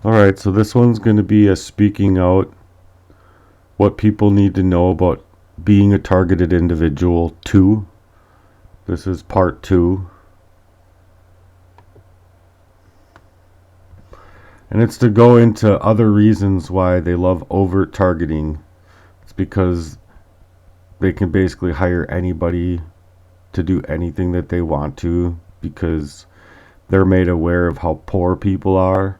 Alright, so this one's going to be a speaking out what people need to know about being a targeted individual 2. This is part 2. And it's to go into other reasons why they love overt targeting. It's because they can basically hire anybody to do anything that they want to because they're made aware of how poor people are.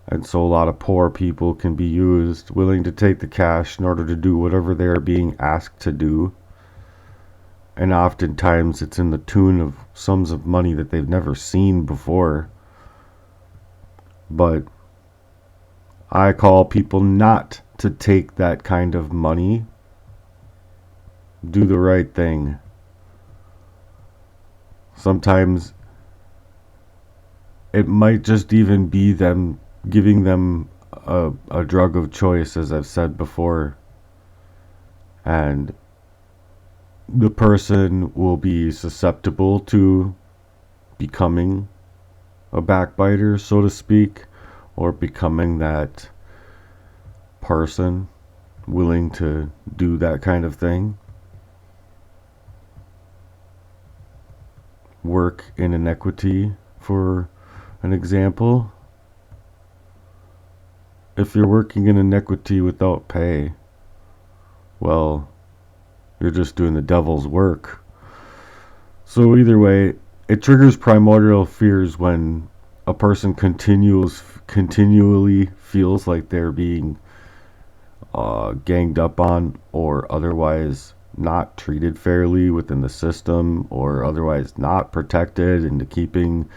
And so a lot of poor people can be used, willing to take the cash in order to do whatever they are being asked to do. And oftentimes it's in the tune of sums of money that they've never seen before. But I call people not to take that kind of money. Do the right thing. Sometimes it might just even be them giving them a drug of choice, as I've said before. And the person will be susceptible to becoming a backbiter, so to speak, or becoming that person willing to do that kind of thing. Work in inequity, for an example. If you're working in inequity without pay, well, you're just doing the devil's work. So either way, it triggers primordial fears when a person continually feels like they're being ganged up on or otherwise not treated fairly within the system or otherwise not protected into keeping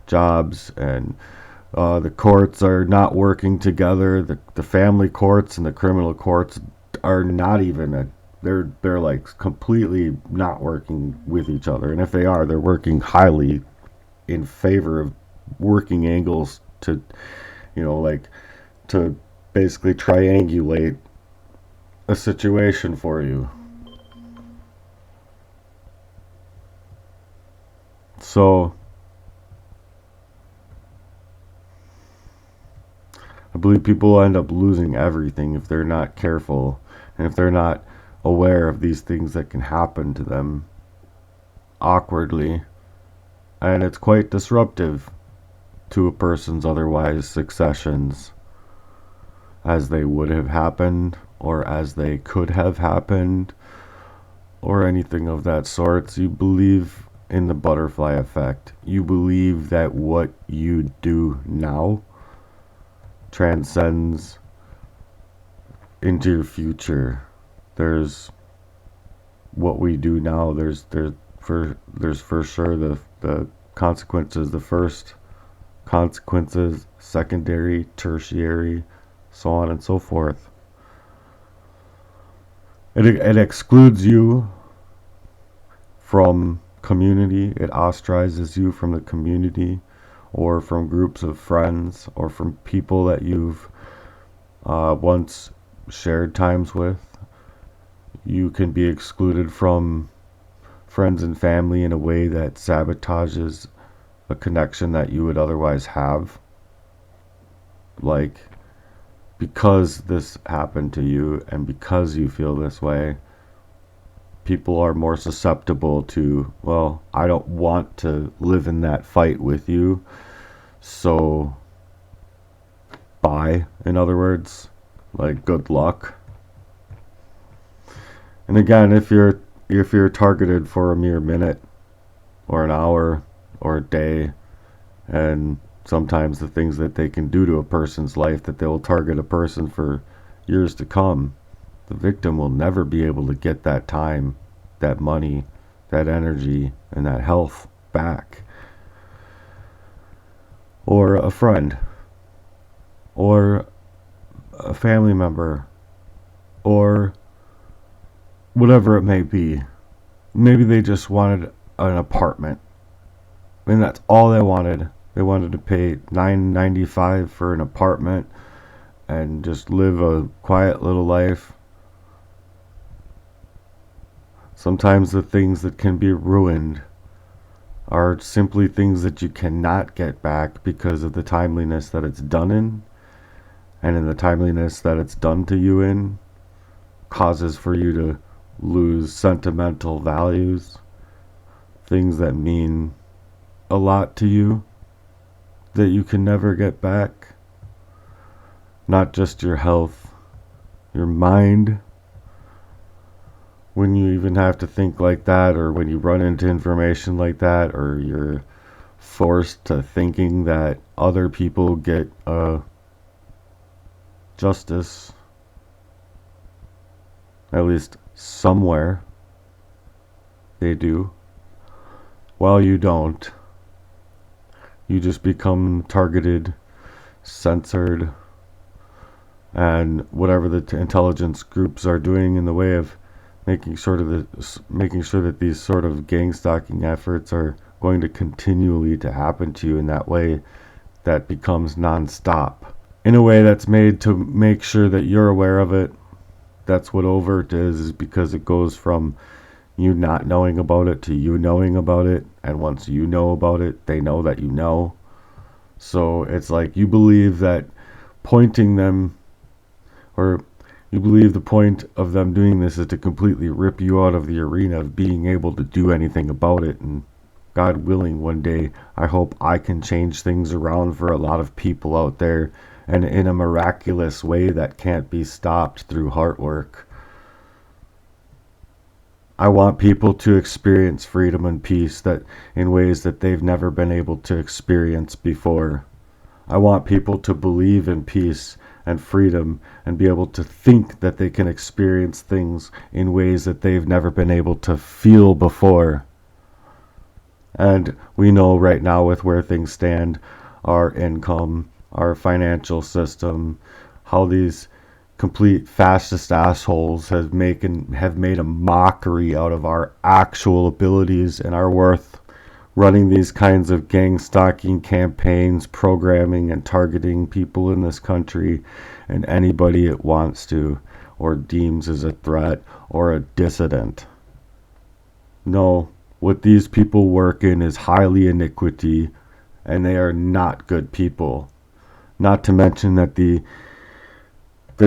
jobs, and the courts are not working together. The family courts and the criminal courts are not even they're like completely not working with each other, and if they are, they're working highly in favor of working angles to like to basically triangulate a situation for you. So I believe people will end up losing everything if they're not careful and if they're not aware of these things that can happen to them awkwardly. And it's quite disruptive to a person's otherwise successions, as they would have happened or as they could have happened or anything of that sort. So you believe in the butterfly effect. You believe that what you do now transcends into your future. There's what we do now. There's for sure the consequences. The first consequences, secondary, tertiary, so on and so forth. It excludes you from community. It ostracizes you from the community or from groups of friends or from people that you've once shared times with. You can be excluded from friends and family in a way that sabotages a connection that you would otherwise have. Like, because this happened to you and because you feel this way, people are more susceptible to, well, I don't want to live in that fight with you, so bye, in other words. Like, good luck. And again, if you're targeted for a mere minute or an hour or a day, and sometimes the things that they can do to a person's life, that they will target a person for years to come, the victim will never be able to get that time, that money, that energy, and that health back. Or a friend, or a family member, or whatever it may be. Maybe they just wanted an apartment, and that's all they wanted. They wanted to pay $9.95 for an apartment and just live a quiet little life. Sometimes the things that can be ruined are simply things that you cannot get back because of the timeliness that it's done in, and in the timeliness that it's done to you in causes for you to lose sentimental values, things that mean a lot to you that you can never get back. Not just your health, your mind. When you even have to think like that, or when you run into information like that, or you're forced to thinking that other people get justice, at least somewhere they do, while you don't. You just become targeted, censored, and whatever the intelligence groups are doing in the way of making sure that these sort of gang stalking efforts are going to continually to happen to you in that way that becomes non-stop, in a way that's made to make sure that you're aware of it. That's what overt is because it goes from you not knowing about it to you knowing about it, and once you know about it, they know that you know. So it's like you believe that pointing them, or you believe the point of them doing this is to completely rip you out of the arena of being able to do anything about it. And God willing, one day, I hope I can change things around for a lot of people out there, and in a miraculous way that can't be stopped through heart work. I want people to experience freedom and peace that in ways that they've never been able to experience before. I want people to believe in peace and freedom and be able to think that they can experience things in ways that they've never been able to feel before. And we know right now with where things stand, our income, our financial system, how these complete fascist assholes have made a mockery out of our actual abilities and our worth, running these kinds of gang stalking campaigns, programming and targeting people in this country and anybody it wants to or deems as a threat or a dissident. No, what these people work in is highly iniquity, and they are not good people. Not to mention that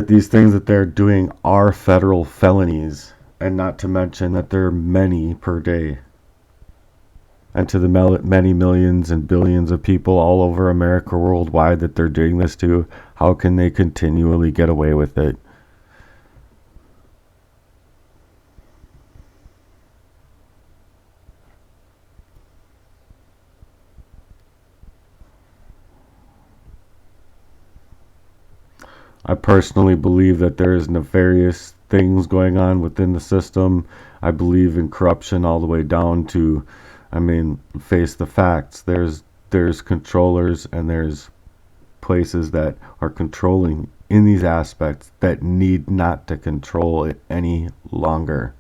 these things that they're doing are federal felonies, and not to mention that there are many per day. And to the many millions and billions of people all over America worldwide that they're doing this to, how can they continually get away with it? I personally believe that there is nefarious things going on within the system. I believe in corruption all the way down to, face the facts. There's controllers and there's places that are controlling in these aspects that need not to control it any longer.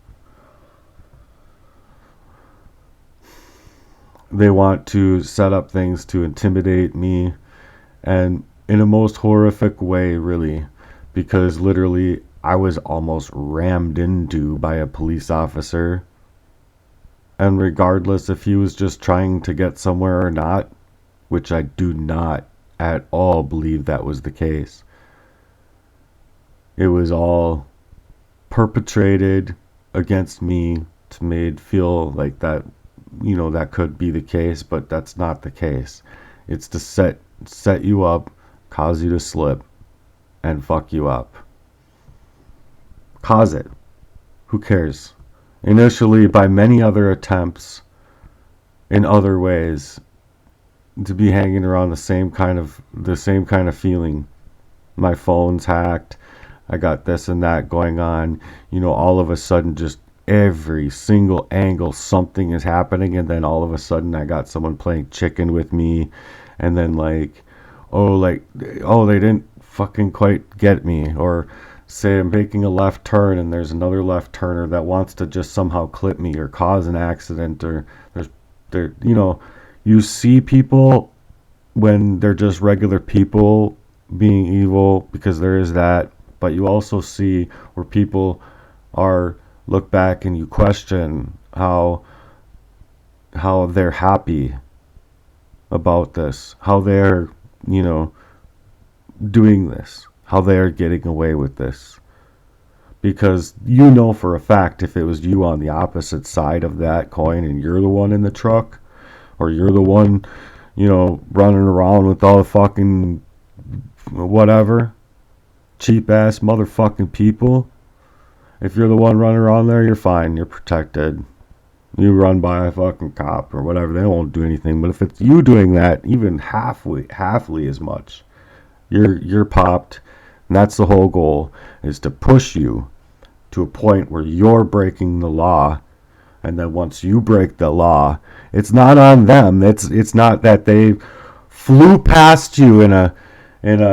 They want to set up things to intimidate me, and in a most horrific way, really, because literally I was almost rammed into by a police officer, and regardless if he was just trying to get somewhere or not, which I do not at all believe that was the case, it was all perpetrated against me to made feel like that, that could be the case, but that's not the case. It's to set you up, cause you to slip, and fuck you up. Cause it. Who cares? Initially, by many other attempts, in other ways, to be hanging around the same kind of feeling. My phone's hacked. I got this and that going on. All of a sudden, just every single angle, something is happening, and then all of a sudden, I got someone playing chicken with me, and then they didn't fucking quite get me, or say I'm making a left turn and there's another left turner that wants to just somehow clip me or cause an accident, or you see people when they're just regular people being evil, because there is that, but you also see where people are look back and you question how they're happy about this, how they're, doing this, how they're getting away with this. Because for a fact, if it was you on the opposite side of that coin and you're the one in the truck, or you're the one, running around with all the fucking whatever, cheap ass motherfucking people, if you're the one running around there, you're fine, you're protected. You run by a fucking cop or whatever, they won't do anything. But if it's you doing that, even halfly as much, you're popped. And that's the whole goal, is to push you to a point where you're breaking the law. And then once you break the law, it's not on them. It's not that they flew past you in a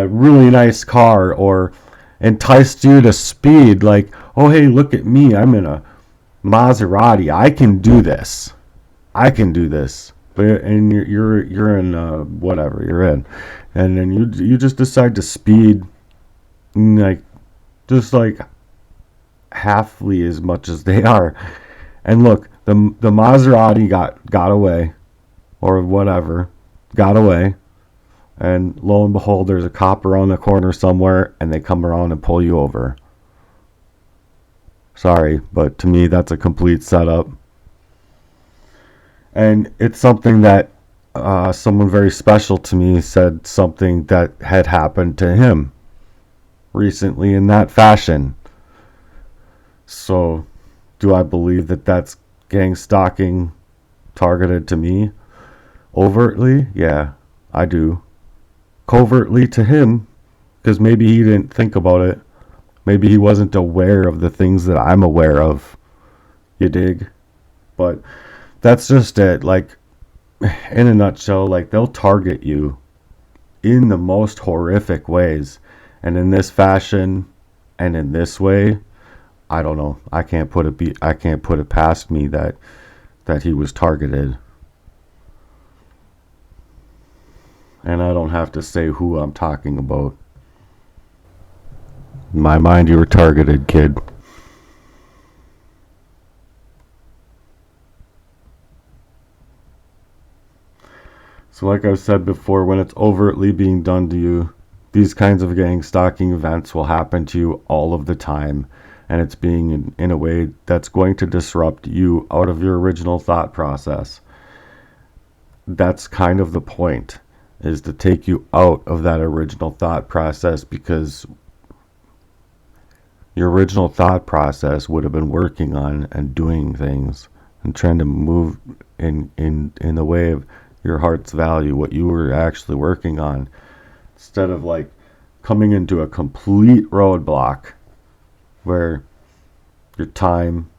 really nice car, or enticed you to speed, like, oh hey, look at me, I'm in a Maserati, I can do this. But and you're in whatever you're in, and then you just decide to speed, like, just like halfly as much as they are. And look, the Maserati got away, or whatever, got away, and lo and behold, there's a cop around the corner somewhere, and they come around and pull you over. Sorry, but to me, that's a complete setup. And it's something that someone very special to me said, something that had happened to him recently in that fashion. So, do I believe that that's gang stalking targeted to me? Overtly? Yeah, I do. Covertly to him, because maybe he didn't think about it. Maybe he wasn't aware of the things that I'm aware of. You dig? But that's just it. Like, in a nutshell, like, they'll target you in the most horrific ways. And in this fashion and in this way, I don't know. I can't put it past me that he was targeted. And I don't have to say who I'm talking about. In my mind, you were targeted, kid. So like I've said before, when it's overtly being done to you, these kinds of gang stalking events will happen to you all of the time. And it's being in a way that's going to disrupt you out of your original thought process. That's kind of the point, is to take you out of that original thought process, because your original thought process would have been working on and doing things and trying to move in the way of your heart's value, what you were actually working on, instead of like coming into a complete roadblock where your time,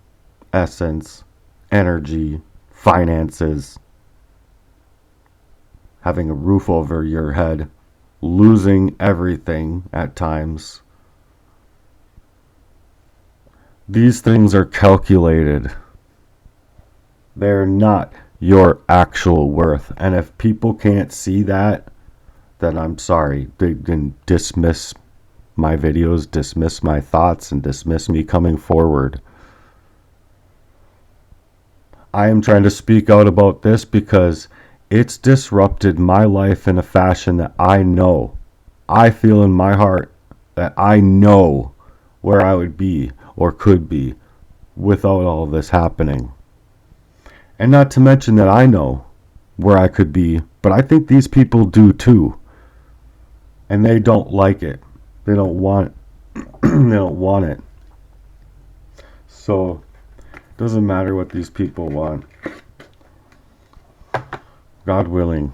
essence, energy, finances, having a roof over your head, losing everything at times. These things are calculated. They're not your actual worth. And if people can't see that, then I'm sorry. They can dismiss my videos, dismiss my thoughts, and dismiss me coming forward. I am trying to speak out about this because it's disrupted my life in a fashion that I know. I feel in my heart that I know where I would be or could be without all this happening. And not to mention that I know where I could be, but I think these people do too. And they don't like it. They don't want they don't want it. So it doesn't matter what these people want. God willing,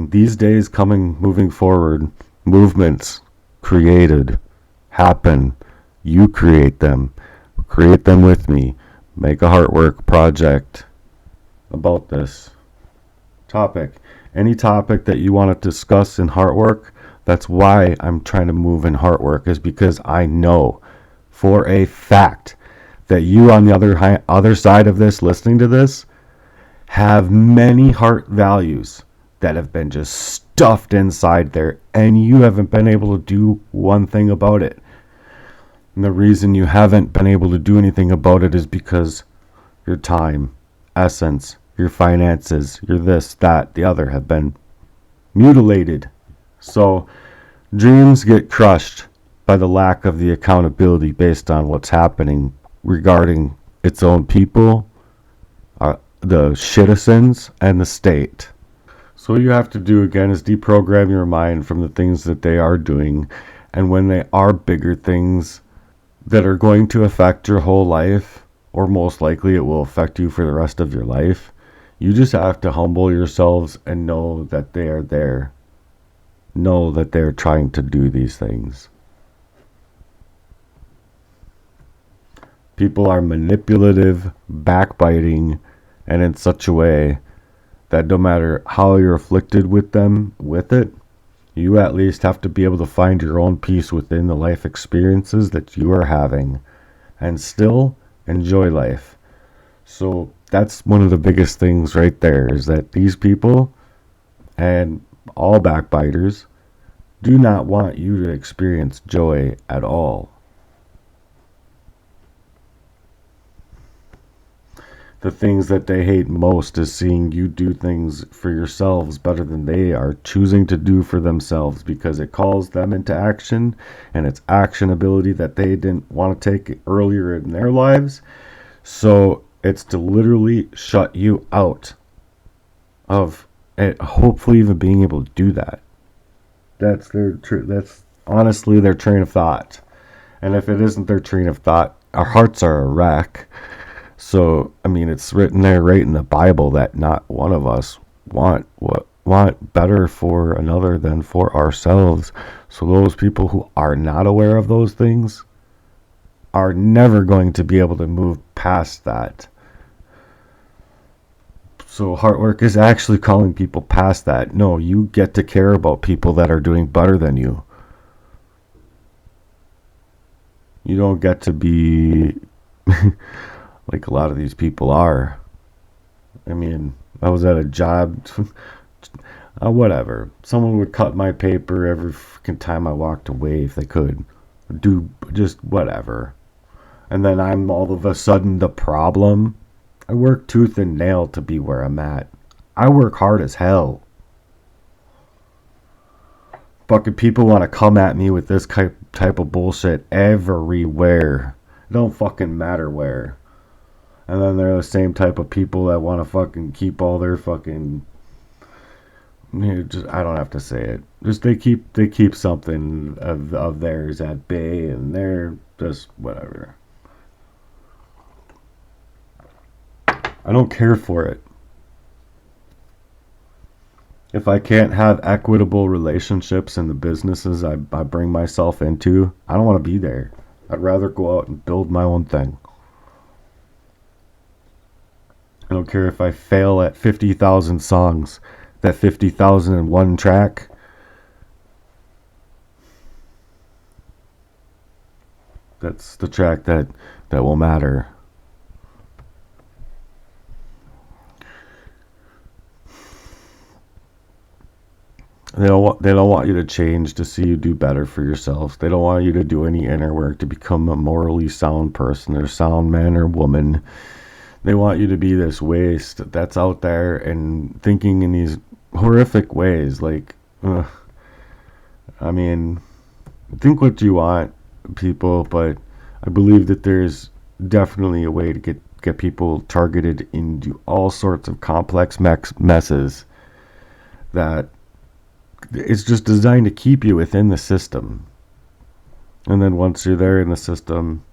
these days moving forward, movements created, happen. You create them with me. Make a HEARTWERK project about this topic. Any topic that you want to discuss in HEARTWERK, that's why I'm trying to move in HEARTWERK, is because I know for a fact that you on the other side of this, listening to this, have many heart values that have been just stuffed inside there, and you haven't been able to do one thing about it. And the reason you haven't been able to do anything about it is because your time, essence, your finances, your this, that, the other have been mutilated. So dreams get crushed by the lack of the accountability based on what's happening regarding its own people, the citizens, and the state. So what you have to do again is deprogram your mind from the things that they are doing, and when they are bigger things that are going to affect your whole life, or most likely it will affect you for the rest of your life, you just have to humble yourselves and know that they are there. Know that they're trying to do these things. People are manipulative, backbiting, and in such a way that no matter how you're afflicted with them, with it, you at least have to be able to find your own peace within the life experiences that you are having and still enjoy life. So that's one of the biggest things right there, is that these people and all backbiters do not want you to experience joy at all. The things that they hate most is seeing you do things for yourselves better than they are choosing to do for themselves, because it calls them into action, and it's action ability that they didn't want to take earlier in their lives. So it's to literally shut you out of it, hopefully even being able to do that. That's honestly their train of thought. And if it isn't their train of thought, our hearts are a wreck. So, I mean, it's written there right in the Bible that not one of us want better for another than for ourselves. So those people who are not aware of those things are never going to be able to move past that. So Heartwork is actually calling people past that. No, you get to care about people that are doing better than you. You don't get to be like a lot of these people are. I mean, I was at a job, whatever. Someone would cut my paper every freaking time I walked away if they could. Do just whatever. And then I'm all of a sudden the problem. I work tooth and nail to be where I'm at. I work hard as hell. Fucking people want to come at me with this type of bullshit everywhere. It don't fucking matter where. And then they're the same type of people that want to fucking keep all their fucking, I don't have to say it. Just they keep something of theirs at bay, and they're just whatever. I don't care for it. If I can't have equitable relationships in the businesses I bring myself into, I don't want to be there. I'd rather go out and build my own thing. I don't care if I fail at 50,000 songs. That 50,001 track, that's the track that will matter. They don't want you to change to see you do better for yourself. They don't want you to do any inner work to become a morally sound person or sound man or woman. They want you to be this waste that's out there and thinking in these horrific ways. Like, I mean, think what you want, people, but I believe that there's definitely a way to get people targeted into all sorts of complex messes that it's just designed to keep you within the system. And then once you're there in the system,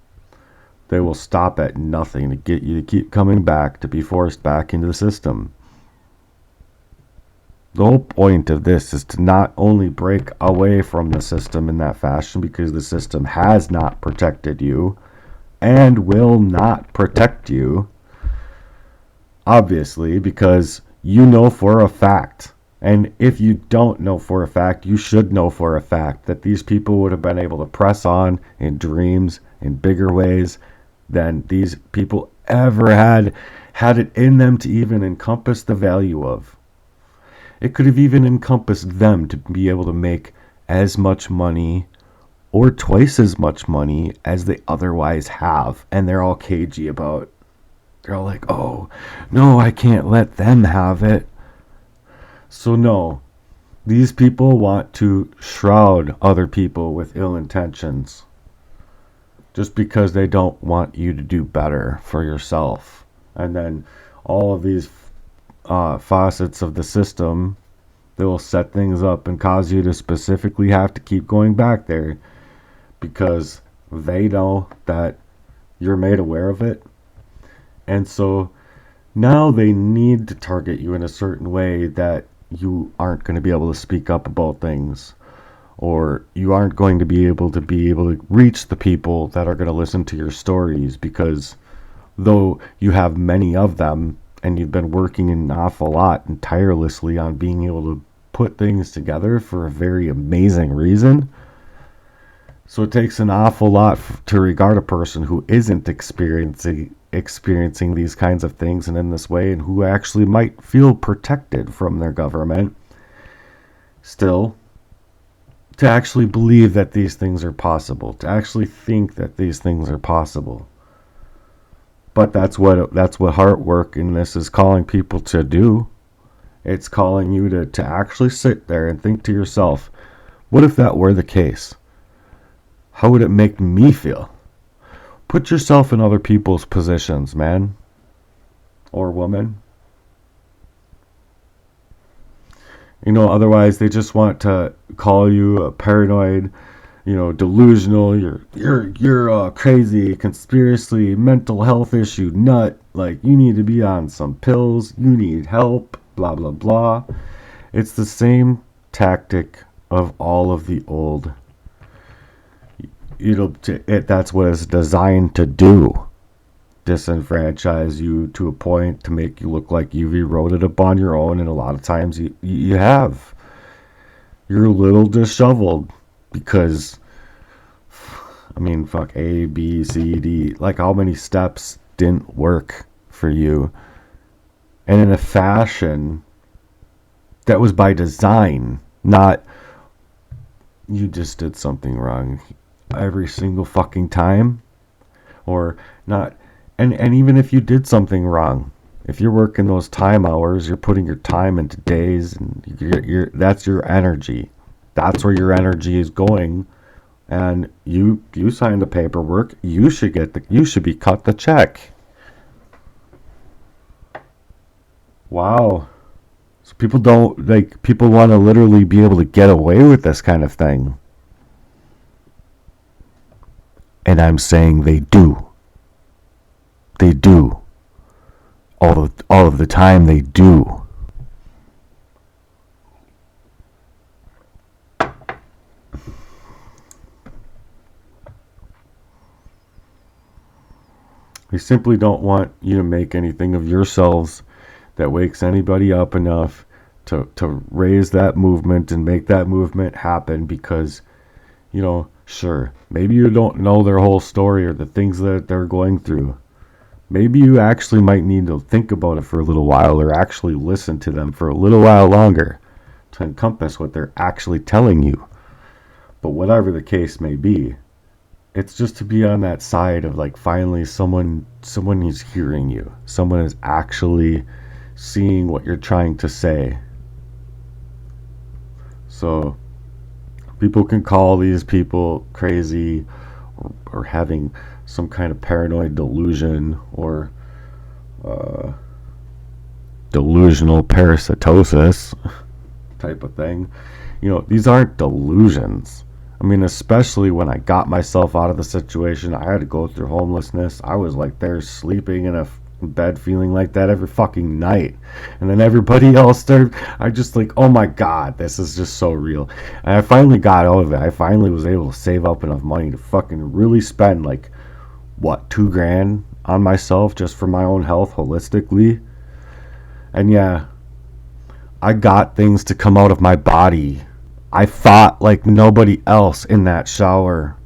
they will stop at nothing to get you to keep coming back, to be forced back into the system. The whole point of this is to not only break away from the system in that fashion, because the system has not protected you and will not protect you, obviously, because you know for a fact, and if you don't know for a fact, you should know for a fact that these people would have been able to press on in dreams in bigger ways than these people ever had it in them to even encompass the value of. It could have even encompassed them to be able to make as much money or twice as much money as they otherwise have, and they're all cagey about They're all like, oh, no, I can't let them have it. So no, these people want to shroud other people with ill intentions just because they don't want you to do better for yourself. And then all of these facets of the system, they will set things up and cause you to specifically have to keep going back there because they know that you're made aware of it. And so now they need to target you in a certain way that you aren't going to be able to speak up about things, or you aren't going to be able to reach the people that are going to listen to your stories, because though you have many of them and you've been working an awful lot and tirelessly on being able to put things together for a very amazing reason, so it takes an awful lot to regard a person who isn't experiencing these kinds of things and in this way, and who actually might feel protected from their government still, to actually believe that these things are possible, to actually think that these things are possible. But that's what heart work in this is calling people to do. It's calling you to actually sit there and think to yourself, what if that were the case? How would it make me feel? Put yourself in other people's positions, man. Or woman. You know, otherwise they just want to call you a paranoid, delusional, you're a crazy, conspiracy, mental health issue nut, like you need to be on some pills, you need help, blah, blah, blah. It's the same tactic of all of the old. That's what it's designed to do. Disenfranchise you to a point to make you look like you've eroded up on your own, and a lot of times you have. You're a little disheveled because, fuck, A, B, C, D, like how many steps didn't work for you? And in a fashion that was by design, not you just did something wrong every single fucking time, or not. And even if you did something wrong, if you're working those time hours, you're putting your time into days, and that's your energy. That's where your energy is going. And you signed the paperwork. You should be cut the check. Wow. So people want to literally be able to get away with this kind of thing. And I'm saying they do. They do. All of the time they do. They simply don't want you to make anything of yourselves that wakes anybody up enough to raise that movement and make that movement happen, because, sure, maybe you don't know their whole story or the things that they're going through. Maybe you actually might need to think about it for a little while, or actually listen to them for a little while longer to encompass what they're actually telling you. But whatever the case may be, it's just to be on that side of like finally someone is hearing you. Someone is actually seeing what you're trying to say. So people can call these people crazy, or having some kind of paranoid delusion, or delusional parasitosis type of thing. These aren't delusions. Especially when I got myself out of the situation, I had to go through homelessness. I was like there sleeping in a bed feeling like that every fucking night, and then everybody else started. I just like, oh my god, this is just so real. And I finally got out of it. I finally was able to save up enough money to fucking really spend like $2,000 on myself just for my own health holistically. And yeah, I got things to come out of my body. I fought like nobody else in that shower,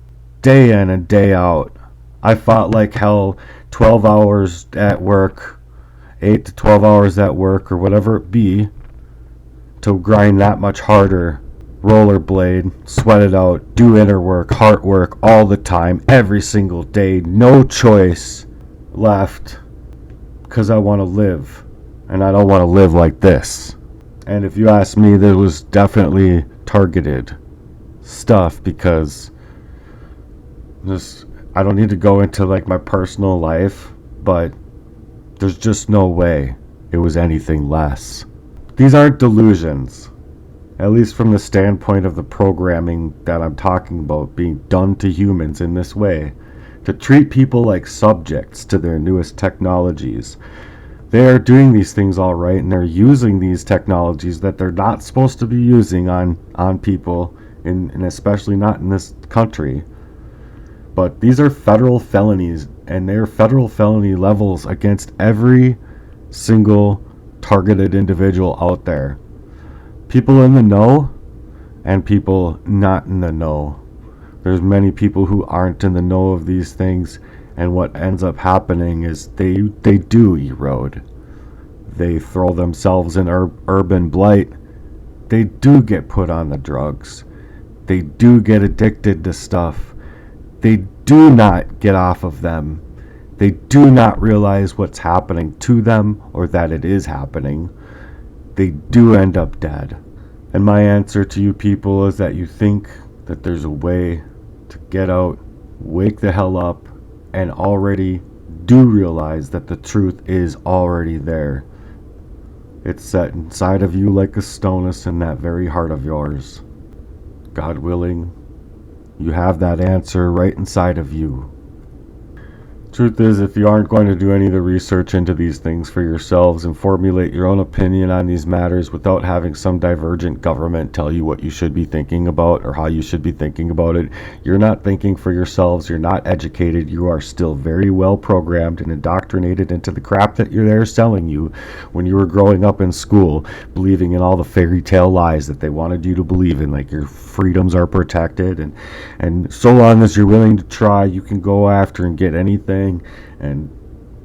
day in and day out. I fought like hell, 12 hours at work, 8 to 12 hours at work, or whatever it be, to grind that much harder, rollerblade, sweat it out, do inner work, heart work, all the time, every single day, no choice left because I want to live, and I don't want to live like this. And if you ask me, there was definitely targeted stuff, because I don't need to go into like my personal life, but there's just no way it was anything less. These aren't delusions, at least from the standpoint of the programming that I'm talking about being done to humans in this way, to treat people like subjects to their newest technologies. They are doing these things all right, and they're using these technologies that they're not supposed to be using on people, and especially not in this country. But these are federal felonies, and they're federal felony levels against every single targeted individual out there. People in the know and people not in the know. There's many people who aren't in the know of these things, and what ends up happening is they do erode. They throw themselves in urban blight. They do get put on the drugs. They do get addicted to stuff. They do not get off of them. They do not realize what's happening to them or that it is happening. They do end up dead. And my answer to you people is that you think that there's a way to get out, wake the hell up, and already do realize that the truth is already there. It's set inside of you like a stonus in that very heart of yours. God willing, you have that answer right inside of you. Truth is, if you aren't going to do any of the research into these things for yourselves and formulate your own opinion on these matters without having some divergent government tell you what you should be thinking about or how you should be thinking about it, you're not thinking for yourselves, you're not educated, you are still very well programmed and indoctrinated into the crap that they're selling you when you were growing up in school, believing in all the fairy tale lies that they wanted you to believe in, like your freedoms are protected, and so long as you're willing to try, you can go after and get anything and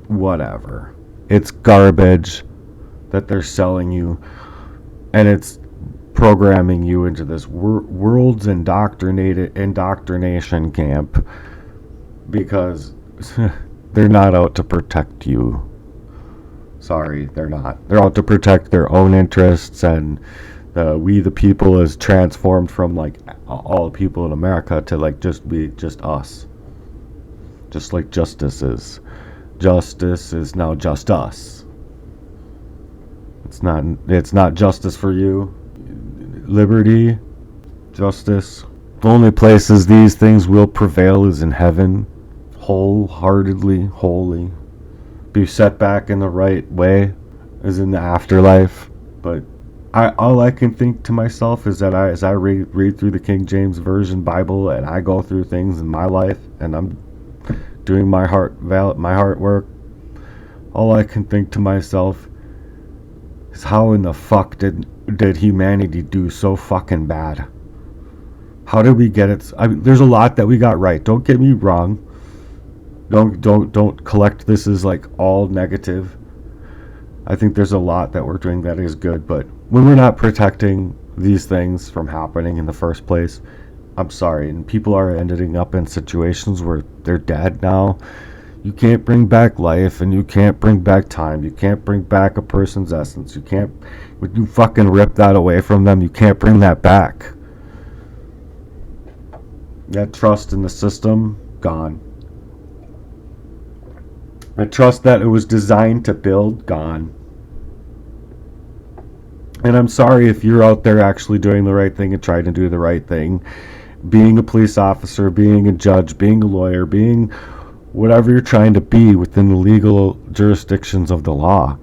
whatever. It's garbage that they're selling you, and it's programming you into this world's indoctrination camp, because they're not out to protect you. Sorry, they're not. They're out to protect their own interests, and we the people is transformed from like all the people in America to like just us. Just like justice is. Justice is now just us. It's not justice for you. Liberty, justice. The only places these things will prevail is in heaven. Wholeheartedly, wholly. Be set back in the right way is in the afterlife. But all I can think to myself is that as I read through the King James Version Bible, and I go through things in my life, and I'm doing my heart work, all I can think to myself is, how in the fuck did humanity do so fucking bad? How did we get it? I mean, there's a lot that we got right. Don't get me wrong. Don't collect this as like all negative. I think there's a lot that we're doing that is good, but when we're not protecting these things from happening in the first place, I'm sorry, and people are ending up in situations where they're dead now. You can't bring back life, and you can't bring back time. You can't bring back a person's essence. When you fucking rip that away from them, you can't bring that back. That trust in the system, gone. The trust that it was designed to build, gone. And I'm sorry if you're out there actually doing the right thing and trying to do the right thing. Being a police officer, being a judge, being a lawyer, being whatever you're trying to be within the legal jurisdictions of the law.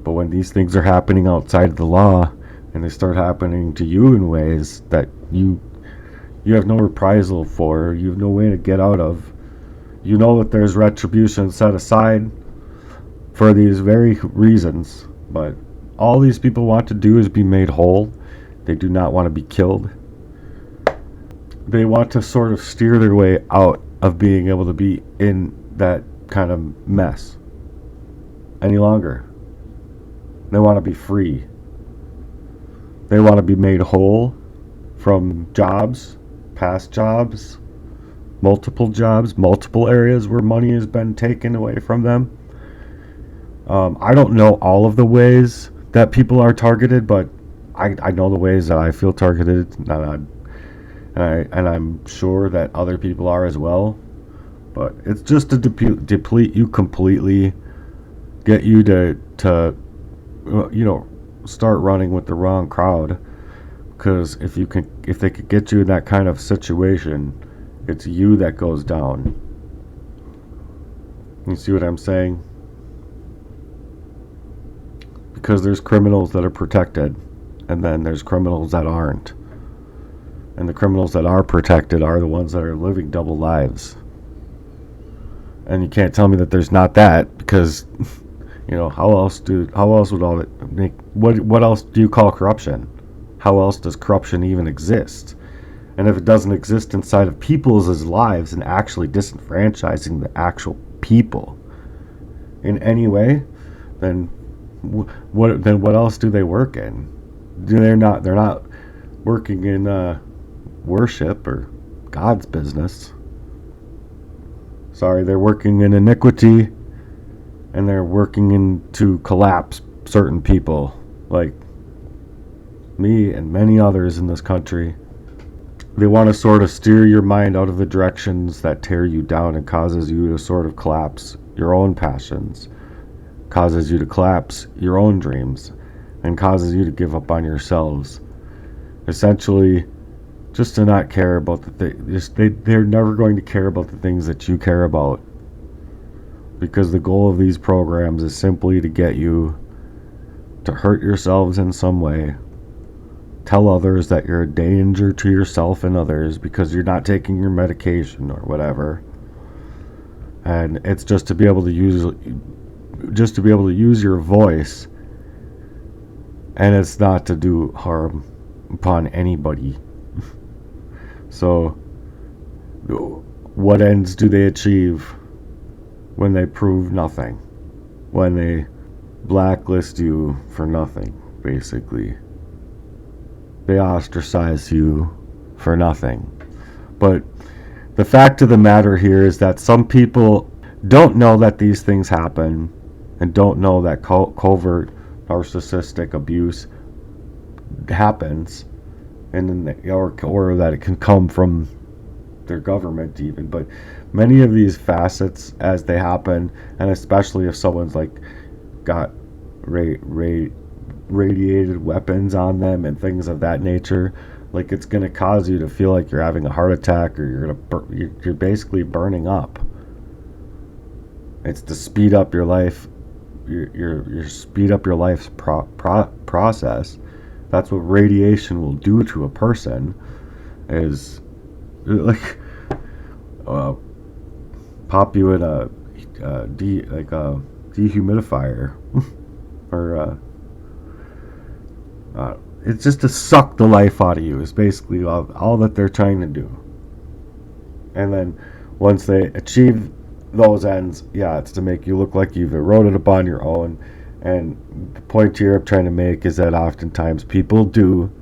But when these things are happening outside of the law, and they start happening to you in ways that you have no reprisal for, you have no way to get out of, you know that there's retribution set aside for these very reasons, but all these people want to do is be made whole. They do not want to be killed. They want to sort of steer their way out of being able to be in that kind of mess any longer. They want to be free. They want to be made whole from jobs, past jobs, multiple areas where money has been taken away from them. I don't know all of the ways that people are targeted, but I know the ways that I feel targeted, and I'm sure that other people are as well. But it's just to deplete you completely, get you to start running with the wrong crowd. Because if they could get you in that kind of situation, it's you that goes down. You see what I'm saying? Because there's criminals that are protected, and then there's criminals that aren't. And the criminals that are protected are the ones that are living double lives. And you can't tell me that there's not that, because how else would all that make, what else do you call corruption? How else does corruption even exist? And if it doesn't exist inside of people's lives and actually disenfranchising the actual people in any way, then what else do they work in? They're not working in worship or God's business. Sorry, they're working in iniquity, and they're working to collapse certain people like me and many others in this country. They want to sort of steer your mind out of the directions that tear you down and causes you to sort of collapse your own passions, causes you to collapse your own dreams, and causes you to give up on yourselves. Essentially, just to not care about they're never going to care about the things that you care about. Because the goal of these programs is simply to get you to hurt yourselves in some way. Tell others that you're a danger to yourself and others because you're not taking your medication or whatever. And it's just to be able to use your voice, and it's not to do harm upon anybody. So, what ends do they achieve when they prove nothing? When they blacklist you for nothing, basically. They ostracize you for nothing. But the fact of the matter here is that some people don't know that these things happen, and don't know that covert narcissistic abuse happens, and then or that it can come from their government even. But many of these facets, as they happen, and especially if someone's got radiated weapons on them and things of that nature, it's going to cause you to feel like you're having a heart attack, or you're basically burning up. It's to speed up your life, your speed up your life's process. That's what radiation will do to a person, is pop you in a dehumidifier or it's just to suck the life out of you, is basically all that they're trying to do. And then once they achieve those ends, it's to make you look like you've eroded upon your own. And the point here I'm trying to make is that oftentimes people do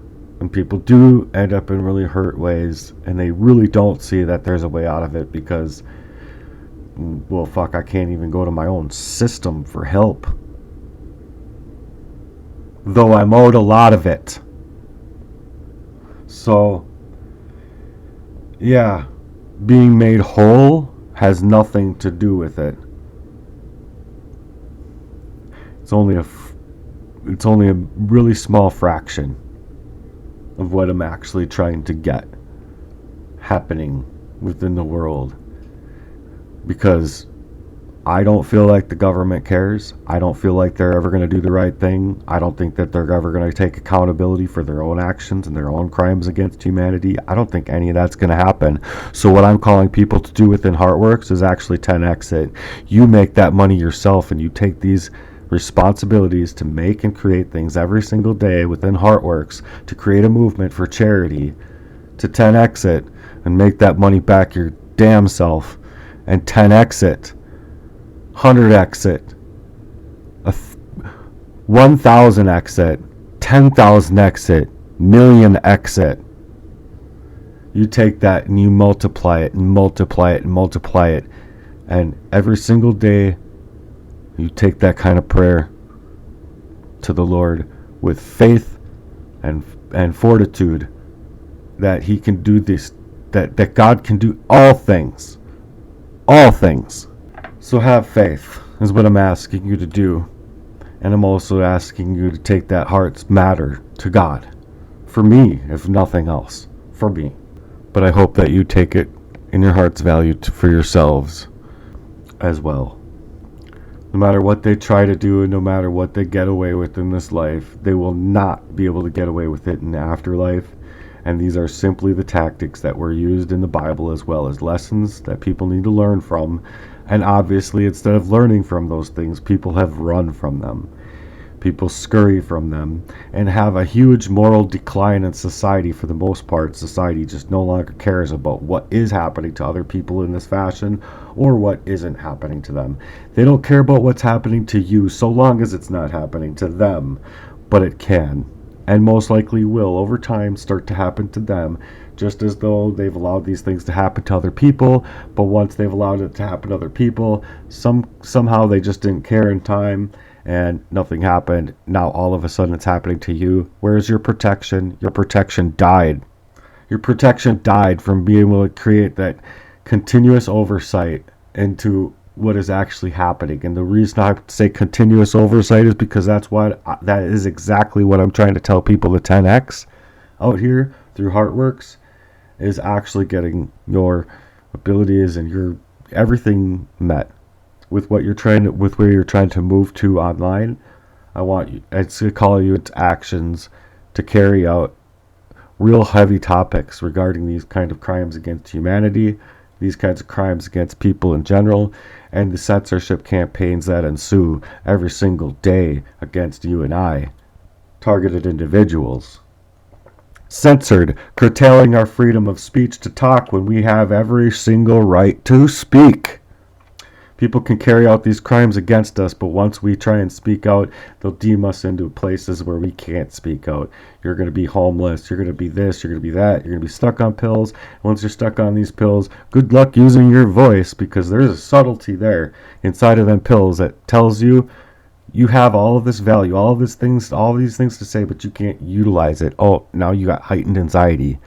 end up in really hurt ways, and they really don't see that there's a way out of it because, well, fuck, I can't even go to my own system for help, though I'm owed a lot of it. So, yeah, being made whole has nothing to do with it. It's only a really small fraction of what I'm actually trying to get happening within the world. Because I don't feel like the government cares. I don't feel like they're ever going to do the right thing. I don't think that they're ever going to take accountability for their own actions and their own crimes against humanity. I don't think any of that's going to happen. So what I'm calling people to do within HEARTWERKS is actually 10x it. You make that money yourself, and you take these responsibilities to make and create things every single day within HEARTWERKS, to create a movement for charity, to 10x it and make that money back your damn self, and 10x it, 100x it, 1000x it, 10,000x it, millionx it. You take that and you multiply it and multiply it and multiply it, and every single day You take that kind of prayer to the Lord with faith and fortitude that He can do this, that God can do all things. All things. So have faith is what I'm asking you to do. And I'm also asking you to take that heart's matter to God. For me, if nothing else. For me. But I hope that you take it in your heart's value for yourselves as well. No matter what they try to do and no matter what they get away with in this life, they will not be able to get away with it in the afterlife. And these are simply the tactics that were used in the Bible, as well as lessons that people need to learn from. And obviously, instead of learning from those things, people have run from them. People scurry from them and have a huge moral decline in society. For the most part, society just no longer cares about what is happening to other people in this fashion or what isn't happening to them. They don't care about what's happening to you so long as it's not happening to them, but it can. And most likely will over time start to happen to them, just as though they've allowed these things to happen to other people. But once they've allowed it to happen to other people, somehow they just didn't care in time and nothing happened. Now all of a sudden it's happening to you. Where's your protection? Your protection died. Your protection died from being able to create that continuous oversight into what is actually happening. And the reason I say continuous oversight is because that is exactly what I'm trying to tell people. The 10X out here through HEARTWERKS is actually getting your abilities and your everything met with what you're trying to, with where you're trying to move to online. It's to call you into actions to carry out real heavy topics regarding these kind of crimes against humanity, these kinds of crimes against people in general, and the censorship campaigns that ensue every single day against you and I, targeted individuals. Censored, curtailing our freedom of speech to talk when we have every single right to speak. People can carry out these crimes against us, but once we try and speak out, they'll deem us into places where we can't speak out. You're going to be homeless, you're going to be this, you're going to be that, you're going to be stuck on pills. Once you're stuck on these pills, good luck using your voice, because there's a subtlety there inside of them pills that tells you you have all of this value, all these things to say, but you can't utilize it. Oh, now you got heightened anxiety.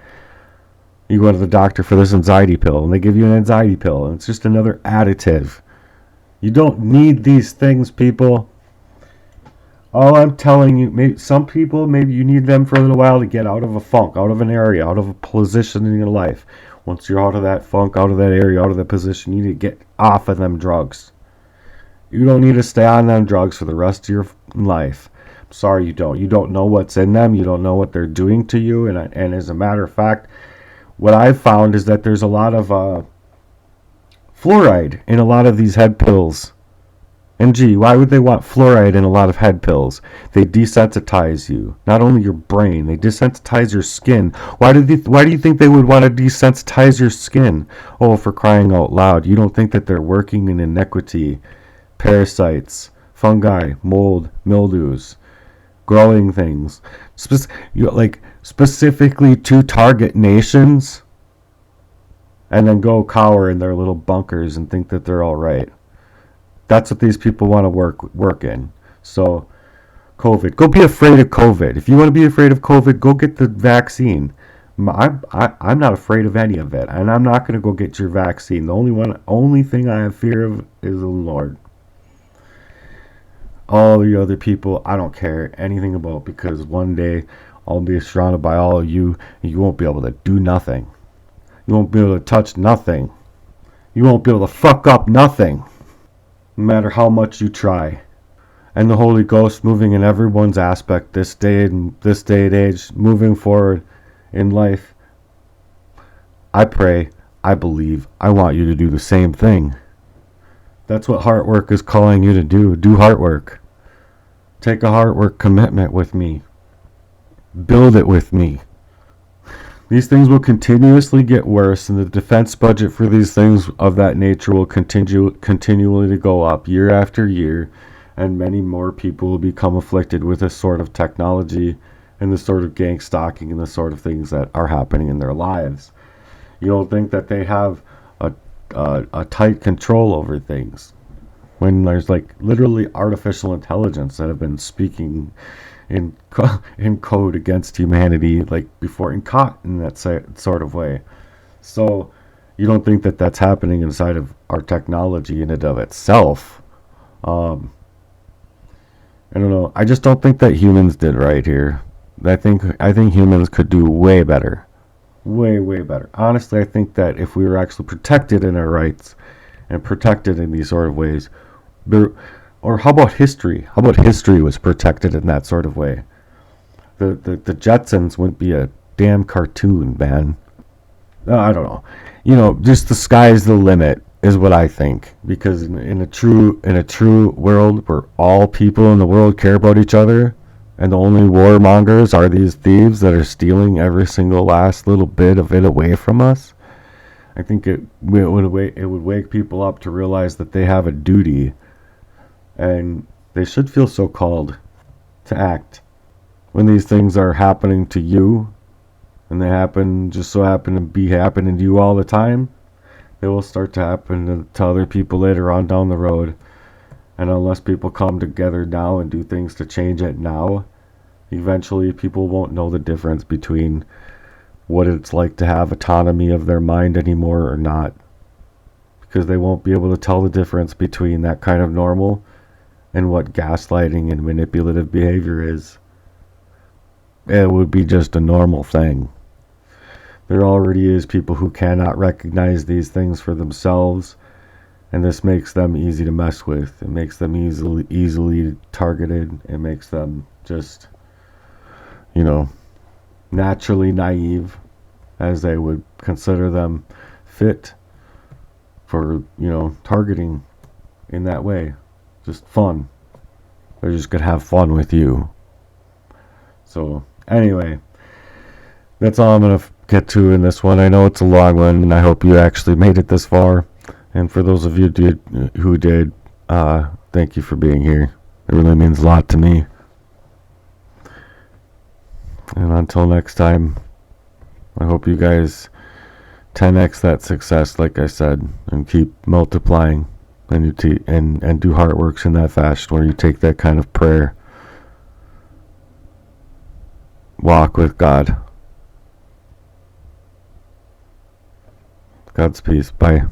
You go to the doctor for this anxiety pill, and they give you an anxiety pill, and it's just another additive. You don't need these things, people. All I'm telling you, some people, maybe you need them for a little while to get out of a funk, out of an area, out of a position in your life. Once you're out of that funk, out of that area, out of that position, you need to get off of them drugs. You don't need to stay on them drugs for the rest of your life. I'm sorry, you don't. You don't know what's in them. You don't know what they're doing to you. And as a matter of fact, what I've found is that there's a lot of fluoride in a lot of these head pills. And gee, why would they want fluoride in a lot of head pills? They desensitize you. Not only your brain, they desensitize your skin. Why do you think they would want to desensitize your skin? Oh, for crying out loud. You don't think that they're working in iniquity, parasites, fungi, mold, mildews, growing things, specifically to target nations, and then go cower in their little bunkers and think that they're all right. That's what these people want to work in. So, COVID. Go be afraid of COVID. If you want to be afraid of COVID, go get the vaccine. I'm not afraid of any of it, and I'm not going to go get your vaccine. The only thing I have fear of is the Lord. All the other people, I don't care anything about, because one day I'll be surrounded by all of you, and you won't be able to do nothing. You won't be able to touch nothing. You won't be able to fuck up nothing, no matter how much you try. And the Holy Ghost moving in everyone's aspect this day and age, moving forward in life. I pray, I believe, I want you to do the same thing. That's what HEARTWERK is calling you to do. Do HEARTWERK. Take a HEARTWERK commitment with me. Build it with me. These things will continuously get worse, and the defense budget for these things of that nature will continually to go up year after year, and many more people will become afflicted with this sort of technology and the sort of gang stalking and the sort of things that are happening in their lives. You don't think that they have a tight control over things. when there's like literally artificial intelligence that have been speaking in code against humanity like before and caught in that sort of way. So you don't think that that's happening inside of our technology in and of itself? um I don't know. I just don't think that humans did right here. I think humans could do way better. Way better. Honestly, I think that if we were actually protected in our rights and protected in these sort of ways, there, or how about history? How about history was protected in that sort of way? The Jetsons wouldn't be a damn cartoon, man. I don't know. Just the sky's the limit is what I think. Because in a true world where all people in the world care about each other, and the only warmongers are these thieves that are stealing every single last little bit of it away from us, I think it would wake people up to realize that they have a duty, and they should feel so called to act when these things are happening to you, and they happen to be happening to you all the time. They will start to happen to other people later on down the road. And unless people come together now and do things to change it now, eventually people won't know the difference between what it's like to have autonomy of their mind anymore or not. Because they won't be able to tell the difference between that kind of normal and what gaslighting and manipulative behavior is. It would be just a normal thing. There already is people who cannot recognize these things for themselves, and this makes them easy to mess with. It makes them easily targeted. It makes them just, naturally naive, as they would consider them fit for, targeting in that way. Just fun. They're just gonna have fun with you. So, anyway, that's all I'm gonna get to in this one. I know it's a long one, and I hope you actually made it this far. And for those of you who did, thank you for being here. It really means a lot to me. And until next time, I hope you guys 10x that success, like I said, and keep multiplying, and and do HEARTWERKS in that fashion where you take that kind of prayer walk with God. God's peace. Bye.